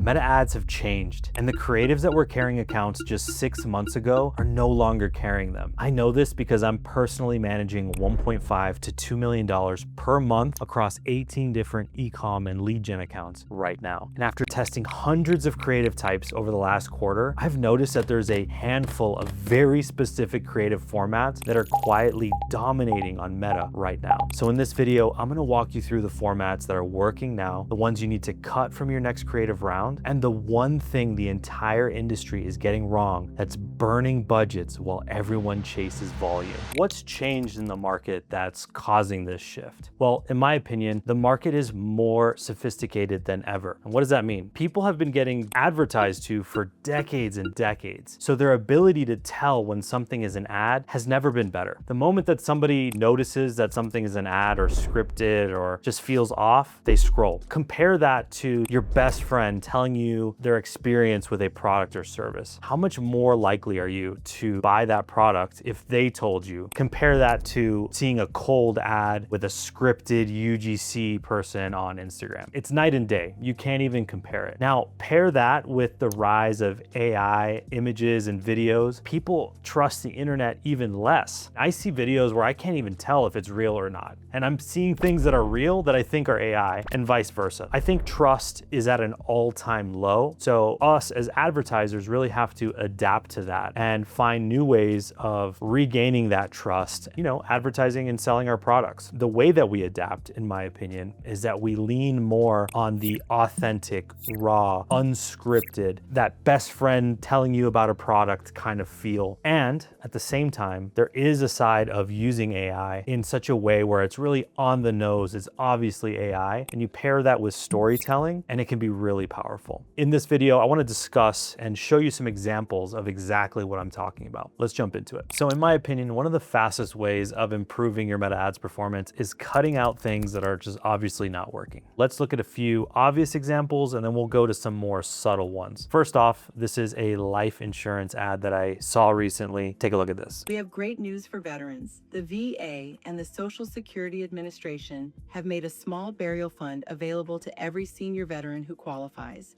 Meta ads have changed, and the creatives that were carrying accounts just 6 months ago are no longer carrying them. I know this because I'm personally managing $1.5 to $2 million per month across 18 different e-com and lead gen accounts right now. And after testing hundreds of creative types over the last quarter, I've noticed that there's a handful of very specific creative formats that are quietly dominating on Meta right now. So in this video, I'm gonna walk you through the formats that are working now, the ones you need to cut from your next creative round, and the one thing the entire industry is getting wrong that's burning budgets while everyone chases volume. What's changed in the market that's causing this shift? Well, in my opinion, the market is more sophisticated than ever. And what does that mean? People have been getting advertised to for decades and decades. So their ability to tell when something is an ad has never been better. The moment that somebody notices that something is an ad or scripted or just feels off, they scroll. Compare that to your best friend telling you their experience with a product or service. How much more likely are you to buy that product if they told you? Compare that to seeing a cold ad with a scripted UGC person on Instagram. It's night and day. You can't even compare it. Now, pair that with the rise of AI images and videos. People trust the internet even less. I see videos where I can't even tell if it's real or not. And I'm seeing things that are real that I think are AI and vice versa. I think trust is at an all-time low. So us as advertisers really have to adapt to that and find new ways of regaining that trust, advertising and selling our products. The way that we adapt, in my opinion, is that we lean more on the authentic, raw, unscripted, that best friend telling you about a product kind of feel. And at the same time, there is a side of using AI in such a way where it's really on the nose. It's obviously AI, and you pair that with storytelling, and it can be really powerful. In this video, I want to discuss and show you some examples of exactly what I'm talking about. Let's jump into it. So in my opinion, one of the fastest ways of improving your meta ads performance is cutting out things that are just obviously not working. Let's look at a few obvious examples, and then we'll go to some more subtle ones. First off, this is a life insurance ad that I saw recently. Take a look at this. We have great news for veterans. The VA and the Social Security Administration have made a small burial fund available to every senior veteran who qualifies.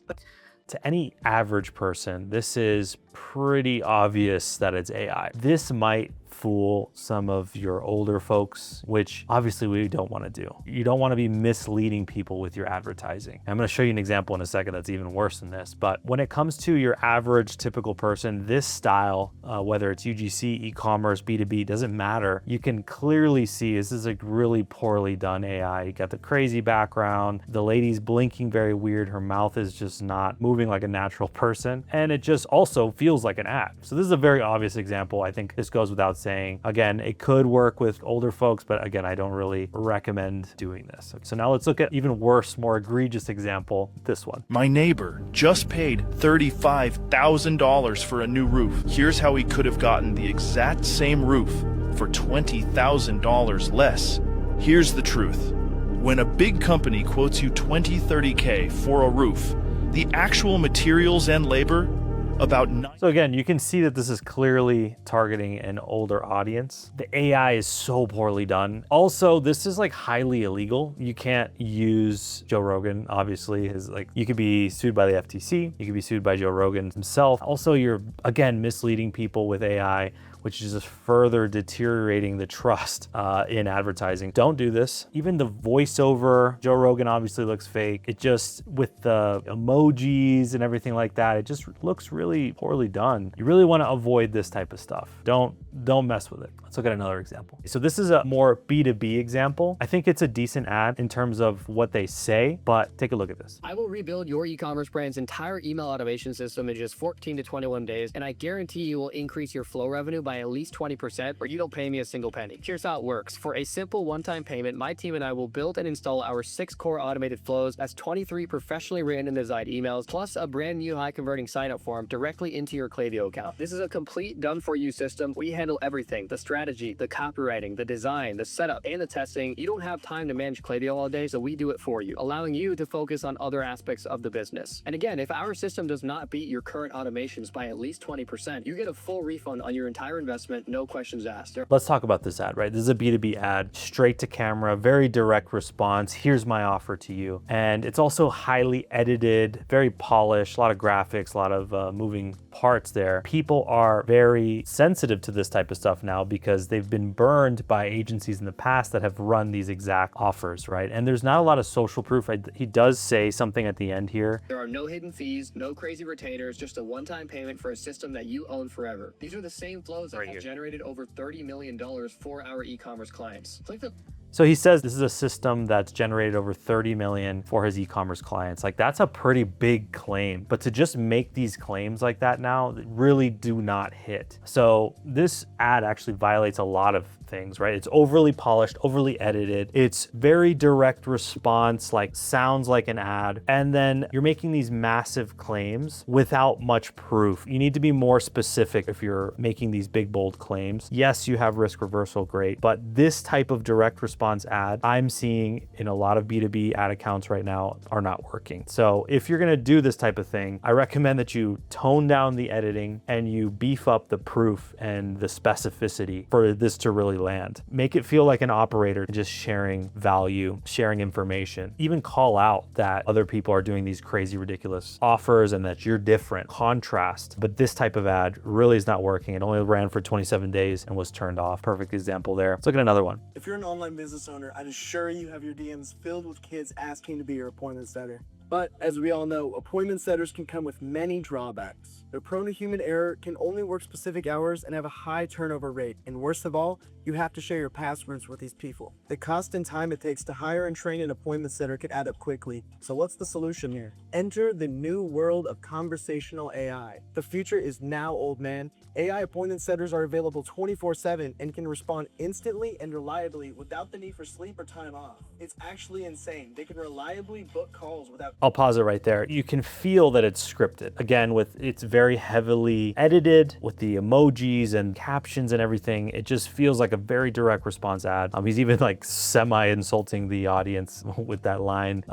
To any average person, this is pretty obvious that it's AI. This might fool some of your older folks, which obviously we don't want to do. You don't want to be misleading people with your advertising. I'm going to show you an example in a second that's even worse than this. But when it comes to your average typical person, this style, whether it's UGC, e-commerce, B2B, doesn't matter. You can clearly see this is a really poorly done AI. You got the crazy background. The lady's blinking very weird. Her mouth is just not moving like a natural person. And it just also feels like an ad. So this is a very obvious example. I think this goes without saying. Again, it could work with older folks, but again, I don't really recommend doing this. So now let's look at even worse, more egregious example, this one. My neighbor just paid $35,000 for a new roof. Here's how he could have gotten the exact same roof for $20,000 less. Here's the truth. When a big company quotes you $20-30K for a roof, the actual materials and labor So again, you can see that this is clearly targeting an older audience. The AI is so poorly done. Also, this is like highly illegal. You can't use Joe Rogan, obviously. You could be sued by the FTC. You could be sued by Joe Rogan himself. Also, you're, again, misleading people with AI, which is just further deteriorating the trust in advertising. Don't do this. Even the voiceover, Joe Rogan obviously looks fake. It just, with the emojis and everything like that, it just looks really poorly done. You really want to avoid this type of stuff. Don't mess with it. Let's look at another example. So this is a more B2B example. I think it's a decent ad in terms of what they say, but take a look at this. I will rebuild your e-commerce brand's entire email automation system in just 14 to 21 days, and I guarantee you will increase your flow revenue by at least 20%, or you don't pay me a single penny. Here's how it works. For a simple one-time payment, my team and I will build and install our 6 core automated flows. That's 23 professionally written and designed emails, plus a brand new high-converting sign-up form directly into your Klaviyo account. This is a complete done-for-you system. We handle everything: the strategy, the copywriting, the design, the setup, and the testing. You don't have time to manage Klaviyo all day, so we do it for you, allowing you to focus on other aspects of the business. And again, if our system does not beat your current automations by at least 20%, you get a full refund on your entire investment, no questions asked. Let's talk about this ad, right? This is a B2B ad, straight to camera, very direct response. Here's my offer to you. And it's also highly edited, very polished, a lot of graphics, a lot of moving parts there. People are very sensitive to this type of stuff now because they've been burned by agencies in the past that have run these exact offers, right? And there's not a lot of social proof. He does say something at the end here. There are no hidden fees, no crazy retainers, just a one-time payment for a system that you own forever. These are the same flows that have generated over $30 million for our e-commerce clients. Click the So he says this is a system that's generated over 30 million for his e-commerce clients. Like, that's a pretty big claim, but to just make these claims like that now really do not hit. So this ad actually violates a lot of things, right? It's overly polished, overly edited. It's very direct response, like sounds like an ad. And then you're making these massive claims without much proof. You need to be more specific if you're making these big, bold claims. Yes, you have risk reversal, great, but this type of direct response ad I'm seeing in a lot of B2B ad accounts right now are not working. So if you're gonna do this type of thing, I recommend that you tone down the editing and you beef up the proof and the specificity for this to really land. Make it feel like an operator just sharing value, sharing information. Even call out that other people are doing these crazy, ridiculous offers and that you're different. Contrast. But this type of ad really is not working. It only ran for 27 days and was turned off. Perfect example there. Let's look at another one. If you're an online business owner, I'd assure you have your DMs filled with kids asking to be your appointment setter. But as we all know, appointment setters can come with many drawbacks. They're prone to human error, can only work specific hours, and have a high turnover rate. And worst of all, you have to share your passwords with these people. The cost and time it takes to hire and train an appointment setter could add up quickly. So what's the solution here? Enter the new world of conversational AI. The future is now, old man. AI appointment setters are available 24/7 and can respond instantly and reliably without the need for sleep or time off. It's actually insane. They can reliably book calls without... I'll pause it right there. You can feel that it's scripted. Again, it's very heavily edited with the emojis and captions and everything. It just feels like a very direct response ad. He's even like semi-insulting the audience with that line,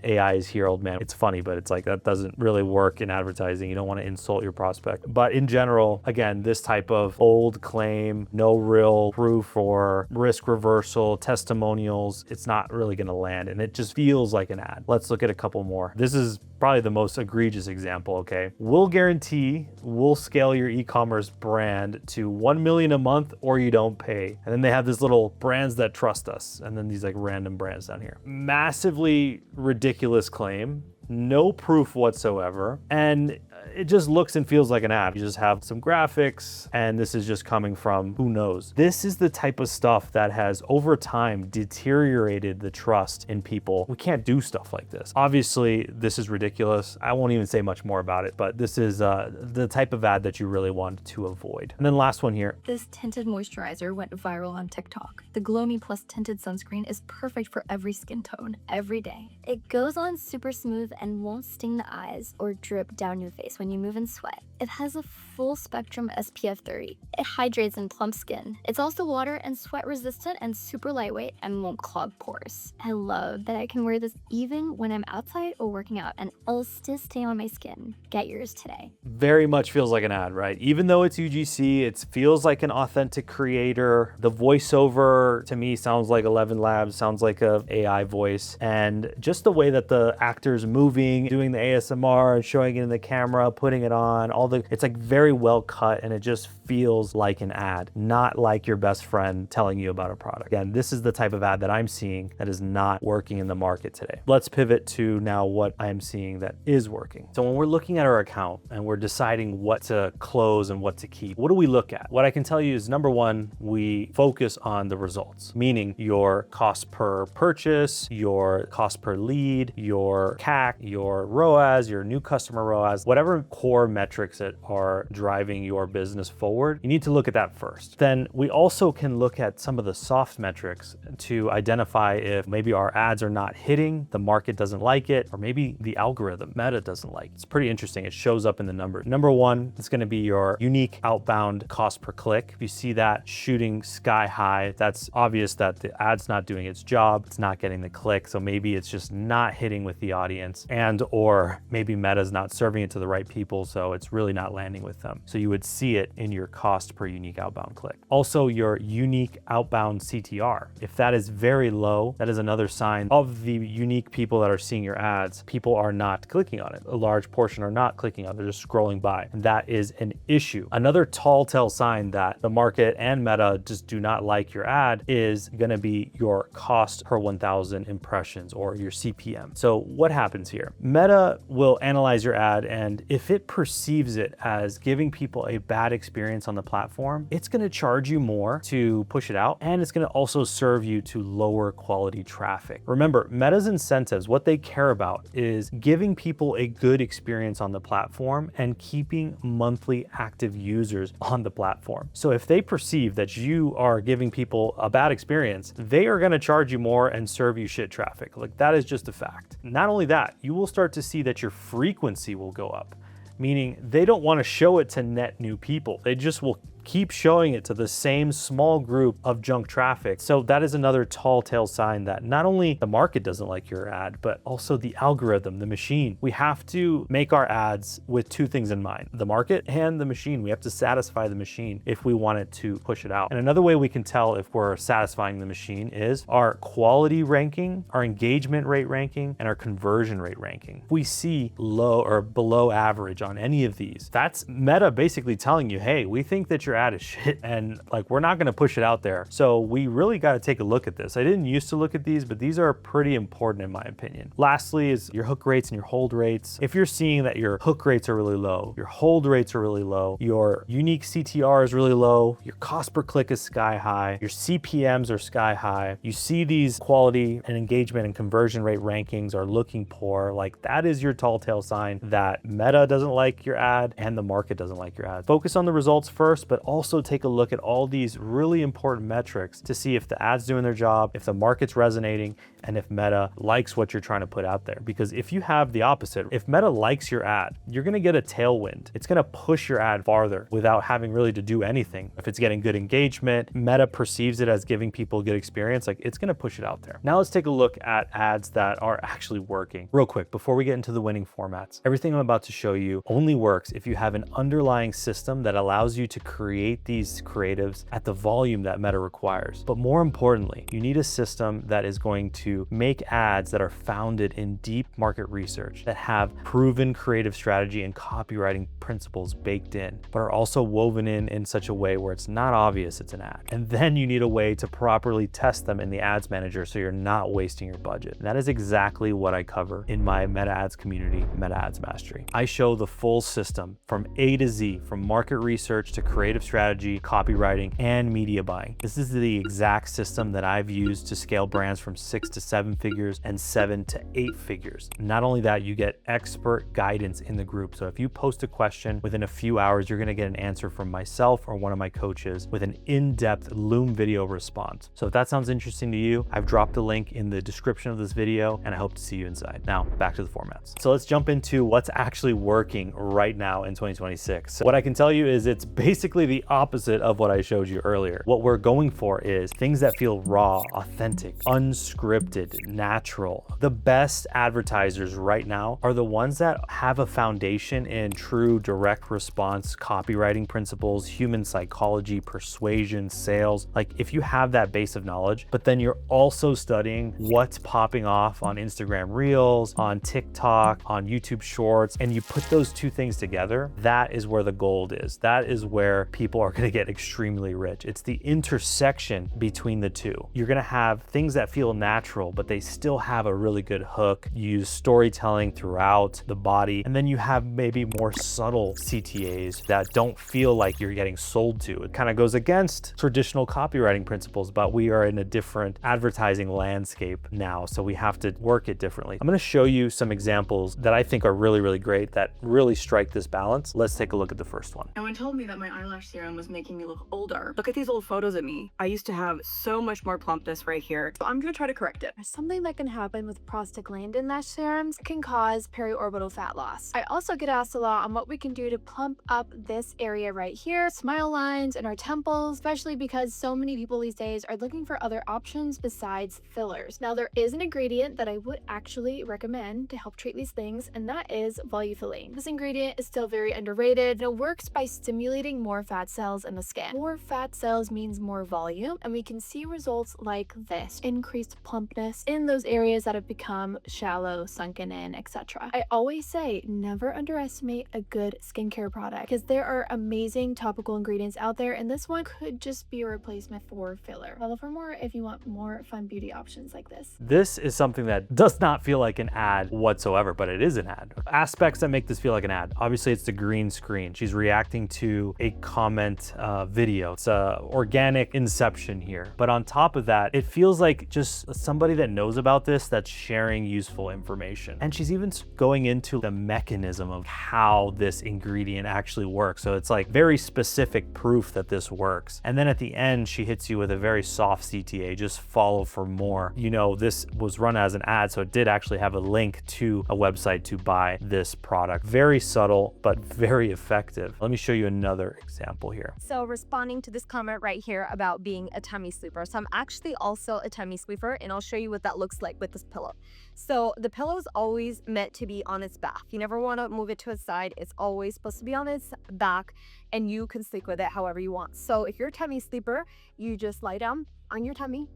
AI is here, old man. It's funny, but it's like that doesn't really work in advertising. You don't want to insult your prospect. But in general, again, this type of old claim, no real proof or risk reversal, testimonials, it's not really going to land. And it just feels like an ad. Let's look at a couple more. This is probably the most egregious example, okay? We'll guarantee we'll scale your e-commerce brand to 1 million a month or you don't pay. And then they have this little brands that trust us. And then these like random brands down here. Massively ridiculous claim. No proof whatsoever. And it just looks and feels like an ad. You just have some graphics and this is just coming from who knows. This is the type of stuff that has over time deteriorated the trust in people. We can't do stuff like this. Obviously, this is ridiculous. I won't even say much more about it, but this is the type of ad that you really want to avoid. And then last one here. This tinted moisturizer went viral on TikTok. The Glow Me Plus tinted sunscreen is perfect for every skin tone, every day. It goes on super smooth and won't sting the eyes or drip down your face when you move and sweat. It has a full spectrum SPF 30. It hydrates and plumps skin. It's also water and sweat resistant and super lightweight and won't clog pores. I love that I can wear this even when I'm outside or working out and it'll still stay on my skin. Get yours today. Very much feels like an ad, right? Even though it's UGC, it feels like an authentic creator. The voiceover to me sounds like 11 Labs, sounds like a AI voice. And just the way that the actor's moving, doing the ASMR and showing it in the camera, putting it on, it's like very well cut and it just feels like an ad, not like your best friend telling you about a product. Again, this is the type of ad that I'm seeing that is not working in the market today. Let's pivot to now what I'm seeing that is working. So when we're looking at our account and we're deciding what to close and what to keep, what do we look at? What I can tell you is number one, we focus on the results, meaning your cost per purchase, your cost per lead, your CAC, your ROAS, your new customer ROAS, whatever core metrics that are driving your business forward, you need to look at that first. Then we also can look at some of the soft metrics to identify if maybe our ads are not hitting, the market doesn't like it, or maybe the algorithm, Meta doesn't like it. It's pretty interesting. It shows up in the numbers. Number one, it's going to be your unique outbound cost per click. If you see that shooting sky high, that's obvious that the ad's not doing its job. It's not getting the click. So maybe it's just not hitting with the audience. audience, and or maybe Meta's not serving it to the right people, so it's really not landing with them. So you would see it in your cost per unique outbound click. Also, your unique outbound CTR. If that is very low, that is another sign of the unique people that are seeing your ads. People are not clicking on it. A large portion are not clicking on it. They're just scrolling by. And that is an issue. Another tall tale sign that the market and Meta just do not like your ad is going to be your cost per 1,000 impressions, or your CPM. So what happens here? Meta will analyze your ad, and if it perceives it as giving people a bad experience on the platform, it's going to charge you more to push it out, and it's going to also serve you to lower quality traffic. Remember, Meta's incentives, what they care about is giving people a good experience on the platform and keeping monthly active users on the platform. So if they perceive that you are giving people a bad experience, they are going to charge you more and serve you shit traffic. Like, that is just a fact. Not only that, you will start to see that your frequency will go up, meaning they don't want to show it to net new people. They just will keep showing it to the same small group of junk traffic. So that is another tall tale sign that not only the market doesn't like your ad, but also the algorithm, the machine. We have to make our ads with two things in mind: the market and the machine. We have to satisfy the machine if we want it to push it out. And another way we can tell if we're satisfying the machine is our quality ranking, our engagement rate ranking, and our conversion rate ranking. If we see low or below average on any of these, that's Meta basically telling you, hey, we think that your ad is shit, and like, we're not going to push it out there. So we really got to take a look at this. I didn't used to look at these, but these are pretty important in my opinion. Lastly is your hook rates and your hold rates. If you're seeing that your hook rates are really low, your hold rates are really low, your unique CTR is really low, your cost per click is sky high, your CPMs are sky high, you see these quality and engagement and conversion rate rankings are looking poor, like, that is your tall tale sign that Meta doesn't like your ad and the market doesn't like your ad. Focus on the results first, but also take a look at all these really important metrics to see if the ad's doing their job, if the market's resonating, and if Meta likes what you're trying to put out there. Because if you have the opposite, if Meta likes your ad, you're gonna get a tailwind. It's gonna push your ad farther without having really to do anything. If it's getting good engagement, Meta perceives it as giving people a good experience, like, it's gonna push it out there. Now let's take a look at ads that are actually working. Real quick, before we get into the winning formats, everything I'm about to show you only works if you have an underlying system that allows you to create these creatives at the volume that Meta requires. But more importantly, you need a system that is going to make ads that are founded in deep market research, that have proven creative strategy and copywriting principles baked in, but are also woven in such a way where it's not obvious it's an ad. And then you need a way to properly test them in the ads manager so you're not wasting your budget. And that is exactly what I cover in my Meta Ads community, Meta Ads Mastery. I show the full system from A to Z, from market research to creative strategy, copywriting, and media buying. This is the exact system that I've used to scale brands from 6 to 7 figures and 7 to 8 figures. Not only that, you get expert guidance in the group. So if you post a question, within a few hours, you're gonna get an answer from myself or one of my coaches with an in-depth Loom video response. So if that sounds interesting to you, I've dropped a link in the description of this video, and I hope to see you inside. Now, back to the formats. So let's jump into what's actually working right now in 2026. So what I can tell you is it's basically the opposite of what I showed you earlier. What we're going for is things that feel raw, authentic, unscripted, natural. The best advertisers right now are the ones that have a foundation in true direct response copywriting principles, human psychology, persuasion, sales. Like, if you have that base of knowledge, but then you're also studying what's popping off on Instagram Reels, on TikTok, on YouTube Shorts, and you put those two things together, that is where the gold is. That is where people are gonna get extremely rich. It's the intersection between the two. You're gonna have things that feel natural, but they still have a really good hook. You use storytelling throughout the body, and then you have maybe more subtle CTAs that don't feel like you're getting sold to. It kind of goes against traditional copywriting principles, but we are in a different advertising landscape now, so we have to work it differently. I'm gonna show you some examples that I think are really, really great that really strike this balance. Let's take a look at the first one. No one told me that my eyelash lash serum was making me look older. Look at these old photos of me. I used to have so much more plumpness right here. So I'm gonna try to correct it. Something that can happen with prostaglandin lash serums can cause periorbital fat loss. I also get asked a lot on what we can do to plump up this area right here, smile lines and our temples, especially because so many people these days are looking for other options besides fillers. Now, there is an ingredient that I would actually recommend to help treat these things, and that is volufiline. This ingredient is still very underrated. It works by stimulating more fat cells in the skin. More fat cells means more volume, and we can see results like this: increased plumpness in those areas that have become shallow, sunken in, etc. I always say never underestimate a good skincare product because there are amazing topical ingredients out there, and this one could just be a replacement for filler. Follow for more if you want more fun beauty options like this. This is something that does not feel like an ad whatsoever, but it is an ad. Aspects that make this feel like an ad. Obviously, it's the green screen. She's reacting to a comment video. It's a organic inception here. But on top of that, it feels like just somebody that knows about this that's sharing useful information. And she's even going into the mechanism of how this ingredient actually works. So it's like very specific proof that this works. And then at the end, she hits you with a very soft CTA, just follow for more. You know, this was run as an ad, so it did actually have a link to a website to buy this product. Very subtle, but very effective. Let me show you another example here. So responding to this comment right here about being a tummy sleeper. So I'm actually also a tummy sleeper, and I'll show you what that looks like with this pillow. So the pillow is always meant to be on its back. You never want to move it to its side. It's always supposed to be on its back, and you can sleep with it however you want. So if you're a tummy sleeper, you just lie down on your tummy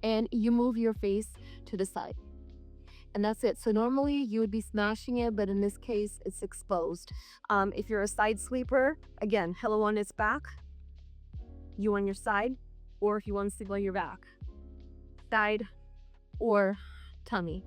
and you move your face to the side. And that's it. So normally you would be smashing it, but in this case, it's exposed. If you're a side sleeper, again, pillow on its back, you on your side, or if you want to sleep on your back, side or tummy.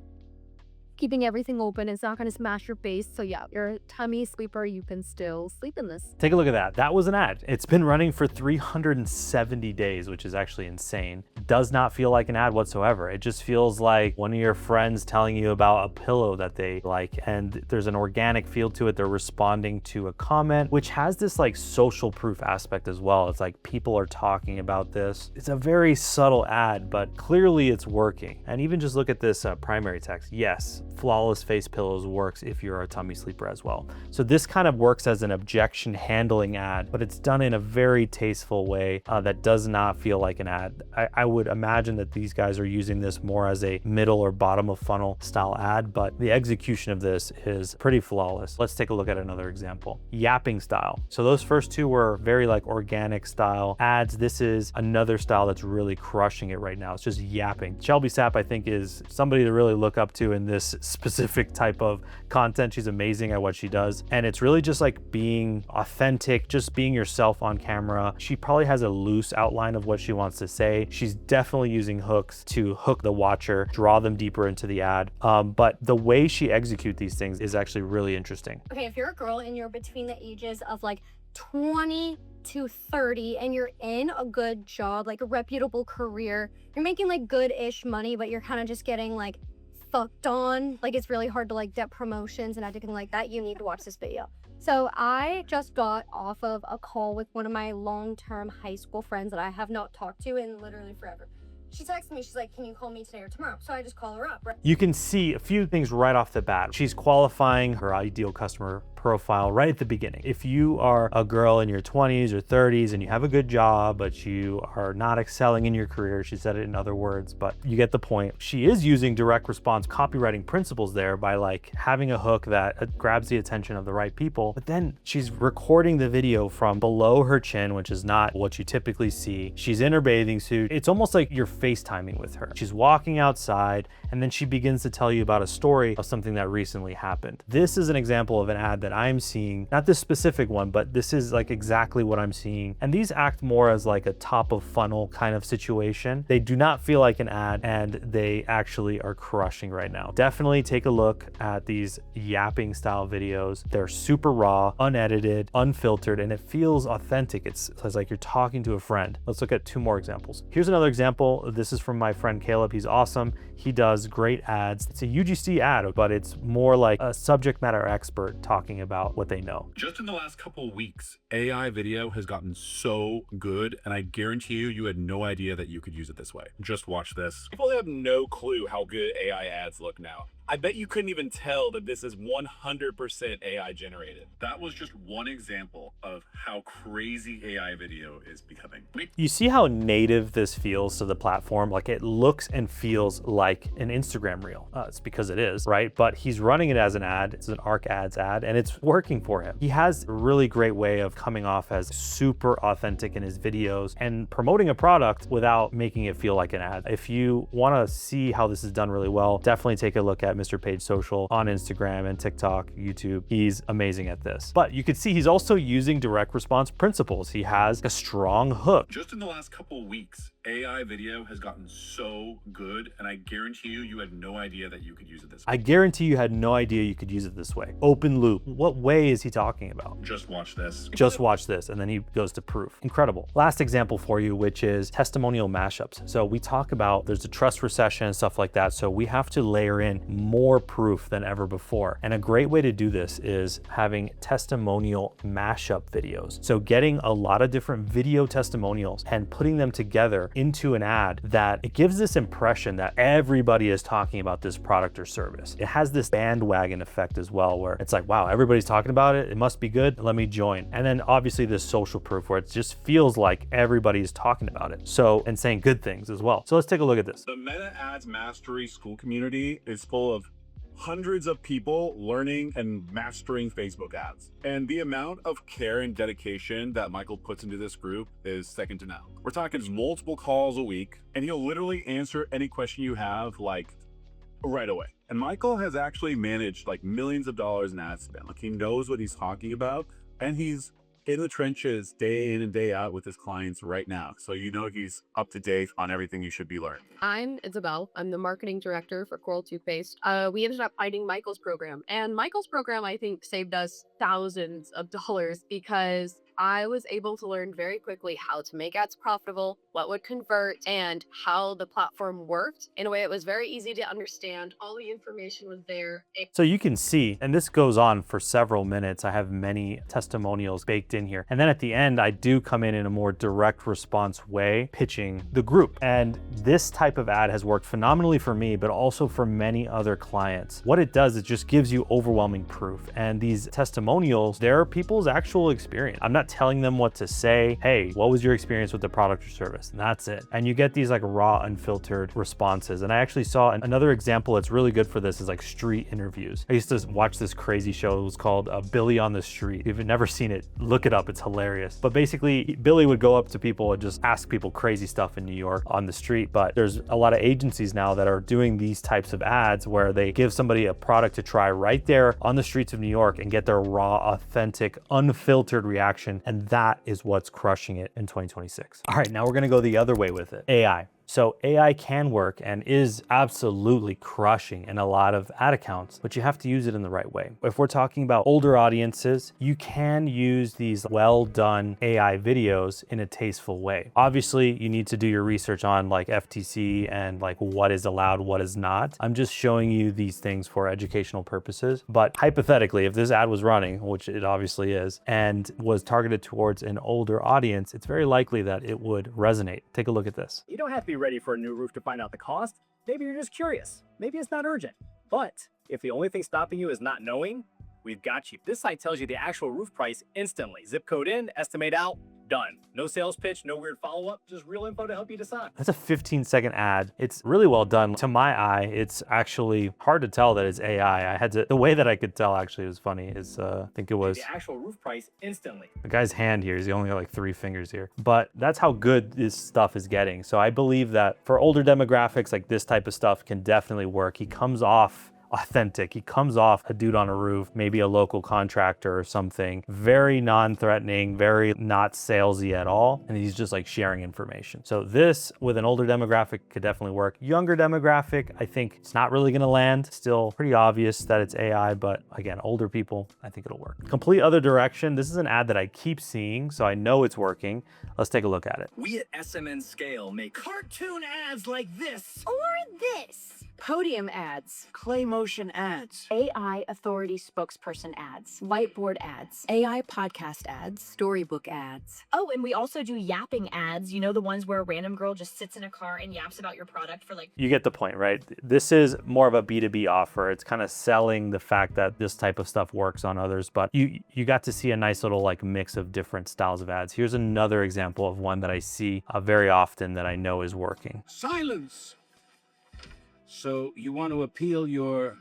Keeping everything open, it's not going to smash your face. So yeah, you're a tummy sleeper, you can still sleep in this. Take a look at that. That was an ad. It's been running for 370 days, which is actually insane. Does not feel like an ad whatsoever. It just feels like one of your friends telling you about a pillow that they like, and there's an organic feel to it. They're responding to a comment, which has this like social proof aspect as well. It's like people are talking about this. It's a very subtle ad, but clearly it's working. And even just look at this primary text. Yes, Flawless Face Pillows works if you're a tummy sleeper as well. So this kind of works as an objection handling ad, but it's done in a very tasteful way that does not feel like an ad. I would imagine that these guys are using this more as a middle or bottom of funnel style ad, but the execution of this is pretty flawless. Let's take a look at another example. Yapping style. So those first two were very like organic style ads. This is another style that's really crushing it right now. It's just yapping. Shelby Sapp, I think, is somebody to really look up to in this specific type of content. She's amazing at what she does. And it's really just like being authentic, just being yourself on camera. She probably has a loose outline of what she wants to say. She's definitely using hooks to hook the watcher, draw them deeper into the ad. But the way she executes these things is actually really interesting. Okay, if you're a girl and you're between the ages of like 20 to 30 and you're in a good job, like a reputable career, you're making like good-ish money, but you're kind of just getting like fucked on, like it's really hard to like get promotions and everything like that, you need to watch this video. So I just got off of a call with one of my long-term high school friends that I have not talked to in literally forever. She texted me, she's like, can you call me today or tomorrow? So I just call her up, right? You can see a few things right off the bat. She's qualifying her ideal customer profile right at the beginning. If you are a girl in your 20s or 30s and you have a good job, but you are not excelling in your career, she said it in other words, but you get the point. She is using direct response copywriting principles there by like having a hook that grabs the attention of the right people, but then she's recording the video from below her chin, which is not what you typically see. She's in her bathing suit. It's almost like you're FaceTiming with her. She's walking outside, and then she begins to tell you about a story of something that recently happened. This is an example of an ad that I'm seeing, not this specific one, but this is like exactly what I'm seeing. And these act more as like a top of funnel kind of situation. They do not feel like an ad, and they actually are crushing right now. Definitely take a look at these yapping style videos. They're super raw, unedited, unfiltered, and it feels authentic. It's like you're talking to a friend. Let's look at two more examples. Here's another example. This is from my friend Caleb. He's awesome. He does great ads. It's a UGC ad, but it's more like a subject matter expert talking about what they know. Just in the last couple of weeks, AI video has gotten so good, and I guarantee you had no idea that you could use it this way. Just watch this. People have no clue how good AI ads look now. I bet you couldn't even tell that this is 100% AI generated. That was just one example of how crazy AI video is becoming. You see how native this feels to the platform? Like it looks and feels like an Instagram reel. It's because it is, right? But he's running it as an ad. It's an Arc Ads ad, and it's working for him. He has a really great way of coming off as super authentic in his videos and promoting a product without making it feel like an ad. If you want to see how this is done really well, definitely take a look at Mr. Page Social on Instagram and TikTok, YouTube. He's amazing at this. But you can see he's also using direct response principles. He has a strong hook. Just in the last couple of weeks, AI video has gotten so good, and I guarantee you had no idea that you could use it this way. I guarantee you had no idea you could use it this way. Open loop. What way is he talking about? Just watch this. Just watch this, and then he goes to proof. Incredible. Last example for you, which is testimonial mashups. So we talk about there's a trust recession and stuff like that, so we have to layer in more proof than ever before. And a great way to do this is having testimonial mashup videos. So getting a lot of different video testimonials and putting them together into an ad that it gives this impression that everybody is talking about this product or service. It has this bandwagon effect as well, where it's like, wow, everybody's talking about it. It must be good. Let me join. And then obviously this social proof where it just feels like everybody's talking about it. So, and saying good things as well. So let's take a look at this. The Meta Ads Mastery School community is full of hundreds of people learning and mastering Facebook ads. And the amount of care and dedication that Michael puts into this group is second to none. We're talking multiple calls a week, and he'll literally answer any question you have like right away. And Michael has actually managed like millions of dollars in ad spend. Like he knows what he's talking about, and he's in the trenches day in and day out with his clients right now. So you know he's up to date on everything you should be learning. I'm Isabel. I'm the marketing director for Coral Toothpaste. We ended up finding Michael's program. And Michael's program, I think, saved us thousands of dollars because I was able to learn very quickly how to make ads profitable, what would convert, and how the platform worked in a way it was very easy to understand. All the information was there. So you can see, and this goes on for several minutes. I have many testimonials baked in here. And then at the end, I do come in a more direct response way, pitching the group. And this type of ad has worked phenomenally for me, but also for many other clients. What it does is just gives you overwhelming proof. And these testimonials, they're people's actual experience. I'm not telling them what to say. Hey, what was your experience with the product or service? And that's it. And you get these like raw, unfiltered responses. And I actually saw another example that's really good for this is like street interviews. I used to watch this crazy show. It was called Billy on the Street. If you've never seen it, look it up. It's hilarious. But basically, Billy would go up to people and just ask people crazy stuff in New York on the street. But there's a lot of agencies now that are doing these types of ads where they give somebody a product to try right there on the streets of New York and get their raw, authentic, unfiltered reaction. And that is what's crushing it in 2026. All right, now we're gonna go the other way with it. AI. So AI can work and is absolutely crushing in a lot of ad accounts, but you have to use it in the right way. If we're talking about older audiences, you can use these well-done AI videos in a tasteful way. Obviously, you need to do your research on like FTC and like what is allowed, what is not. I'm just showing you these things for educational purposes. But hypothetically, if this ad was running, which it obviously is, and was targeted towards an older audience, it's very likely that it would resonate. Take a look at this. You don't have to be ready for a new roof to find out the cost. Maybe you're just curious. Maybe it's not urgent. But if the only thing stopping you is not knowing, we've got you. This site tells you the actual roof price instantly. Zip code in, estimate out, done. No sales pitch, no weird follow-up, just real info to help you decide. That's a 15-second ad. It's really well done. To my eye, it's actually hard to tell that it's AI. The way that I could tell actually was funny is, I think it was the actual roof price instantly. the guy's hand here. He's only got like 3 fingers here. But that's how good this stuff is getting. So I believe that for older demographics, like this type of stuff can definitely work. He comes off authentic. He comes off a dude on a roof, maybe a local contractor or something, very non-threatening, very not salesy at all. And he's just like sharing information. So this with an older demographic could definitely work. Younger demographic, I think it's not really gonna land. Still pretty obvious that it's AI, but again, older people, I think it'll work. Complete other direction. This is an ad that I keep seeing, so I know it's working. Let's take a look at it. We at SMN Scale make Cartoon ads like this. Or this. Podium ads, Clay motion ads. AI authority spokesperson ads, Whiteboard ads. AI podcast ads, storybook ads. Oh, and we also do yapping ads. You know, the ones where a random girl just sits in a car and yaps about your product for like... You get the point, right? This is more of a B2B offer. It's kind of selling the fact that this type of stuff works on others, but you got to see a nice little like mix of different styles of ads. Here's another example of one that I see very often that I know is working. Silence. So you want to appeal your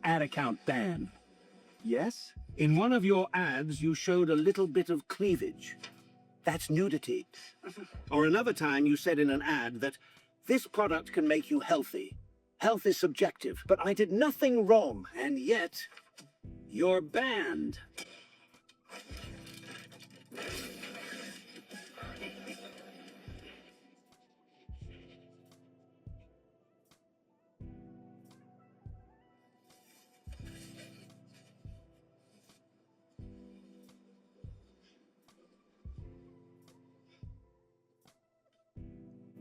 ad account ban? Yes? In one of your ads, you showed a little bit of cleavage. That's nudity. Or another time you said in an ad that this product can make you healthy. Health is subjective, but I did nothing wrong, and yet you're banned.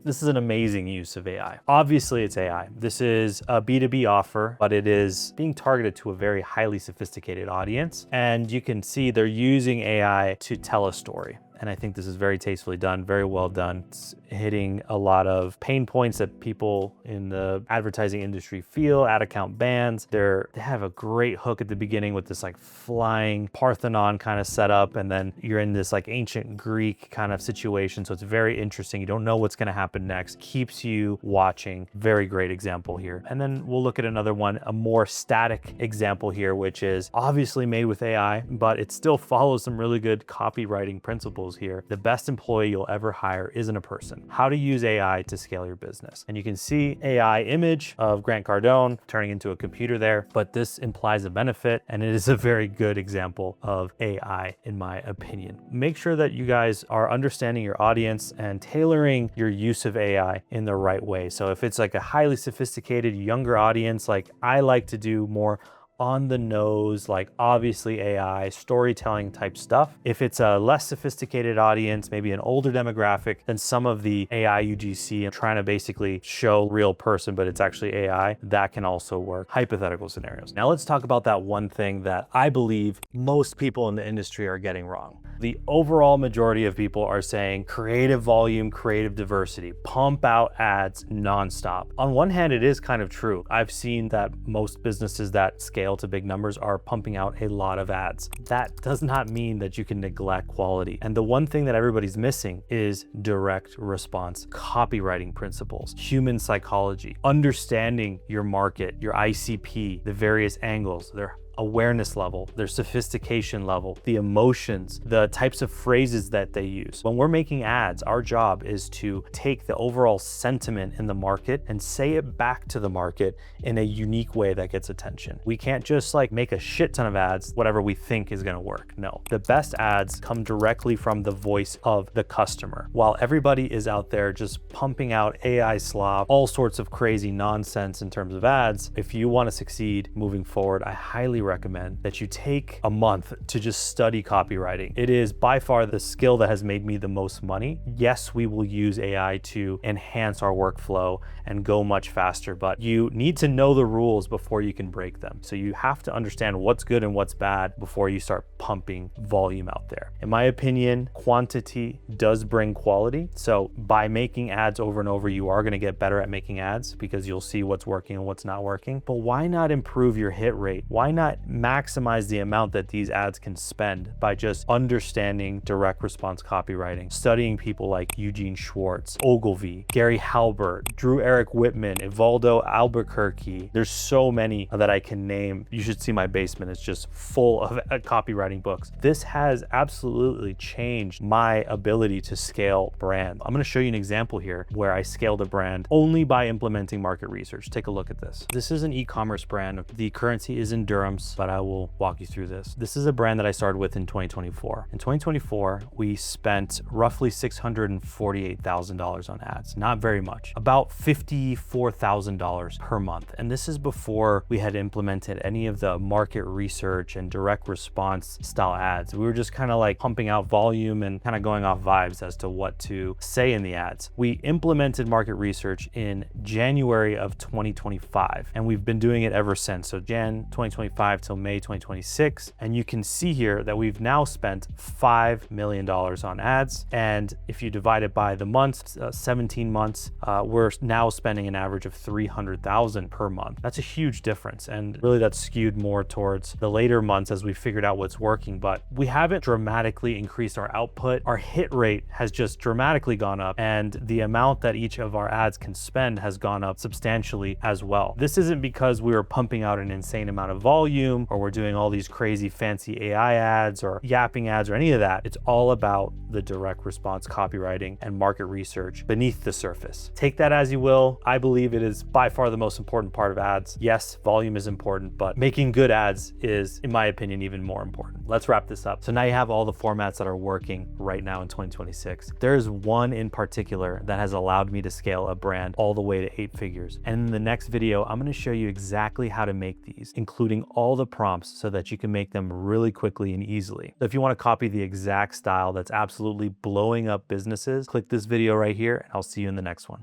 This is an amazing use of AI. Obviously it's AI. This is a B2B offer, but it is being targeted to a very highly sophisticated audience. And you can see they're using AI to tell a story. And I think this is very tastefully done, very well done. It's hitting a lot of pain points that people in the advertising industry feel, ad account bans. They have a great hook at the beginning with this like flying Parthenon kind of setup. And then you're in this like ancient Greek kind of situation. So it's very interesting. You don't know what's gonna happen next. Keeps you watching. Very great example here. And then we'll look at another one, a more static example here, which is obviously made with AI, but it still follows some really good copywriting principles here. The best employee you'll ever hire isn't a person. How to use AI to scale your business. And you can see AI image of Grant Cardone turning into a computer there, but this implies a benefit and it is a very good example of AI in my opinion. Make sure that you guys are understanding your audience and tailoring your use of AI in the right way. So if it's like a highly sophisticated younger audience, like I like to do more on the nose, like obviously AI, storytelling type stuff. If it's a less sophisticated audience, maybe an older demographic, then some of the AI UGC and trying to basically show real person, but it's actually AI, that can also work. Hypothetical scenarios. Now let's talk about that one thing that I believe most people in the industry are getting wrong. The overall majority of people are saying creative volume, creative diversity, pump out ads nonstop. On one hand, it is kind of true. I've seen that most businesses that scale to big numbers are pumping out a lot of ads. That does not mean that you can neglect quality. And the one thing that everybody's missing is direct response, copywriting principles, human psychology, understanding your market, your ICP, the various angles, their awareness level, their sophistication level, the emotions, the types of phrases that they use. When we're making ads, our job is to take the overall sentiment in the market and say it back to the market in a unique way that gets attention. We can't just like make a shit ton of ads, whatever we think is gonna work. No, the best ads come directly from the voice of the customer. While everybody is out there just pumping out AI slop, all sorts of crazy nonsense in terms of ads, if you wanna succeed moving forward, I highly recommend that you take a month to just study copywriting. It is by far the skill that has made me the most money. Yes, we will use AI to enhance our workflow and go much faster, but you need to know the rules before you can break them. So you have to understand what's good and what's bad before you start pumping volume out there. In my opinion, quantity does bring quality. So by making ads over and over, you are going to get better at making ads because you'll see what's working and what's not working. But why not improve your hit rate? Why not cannot maximize the amount that these ads can spend by just understanding direct response copywriting, studying people like Eugene Schwartz, Ogilvy, Gary Halbert, Drew Eric Whitman, Evaldo Albuquerque. There's so many that I can name. You should see my basement. It's just full of copywriting books. This has absolutely changed my ability to scale brand. I'm going to show you an example here where I scaled a brand only by implementing market research. Take a look at this. This is an e-commerce brand. The currency is in dirhams, but I will walk you through this. This is a brand that I started with in 2024. In 2024, we spent roughly $648,000 on ads. Not very much, about $54,000 per month. And this is before we had implemented any of the market research and direct response style ads. We were just kind of like pumping out volume and kind of going off vibes as to what to say in the ads. We implemented market research in January of 2025, and we've been doing it ever since. So Jan 2025 till May 2026. And you can see here that we've now spent $5 million on ads. And if you divide it by the months, 17 months, we're now spending an average of $300,000 per month. That's a huge difference. And really that's skewed more towards the later months as we figured out what's working, but we haven't dramatically increased our output. Our hit rate has just dramatically gone up, and the amount that each of our ads can spend has gone up substantially as well. This isn't because we were pumping out an insane amount of volume or we're doing all these crazy fancy AI ads or yapping ads or any of that. It's all about the direct response copywriting and market research beneath the surface. Take that as you will. I believe it is by far the most important part of ads. Yes, volume is important, but making good ads is, in my opinion, even more important. Let's wrap this up. So now you have all the formats that are working right now in 2026. There's one in particular that has allowed me to scale a brand all the way to 8 figures. And in the next video, I'm going to show you exactly how to make these, including all the prompts so that you can make them really quickly and easily. So if you want to copy the exact style that's absolutely blowing up businesses, click this video right here, and I'll see you in the next one.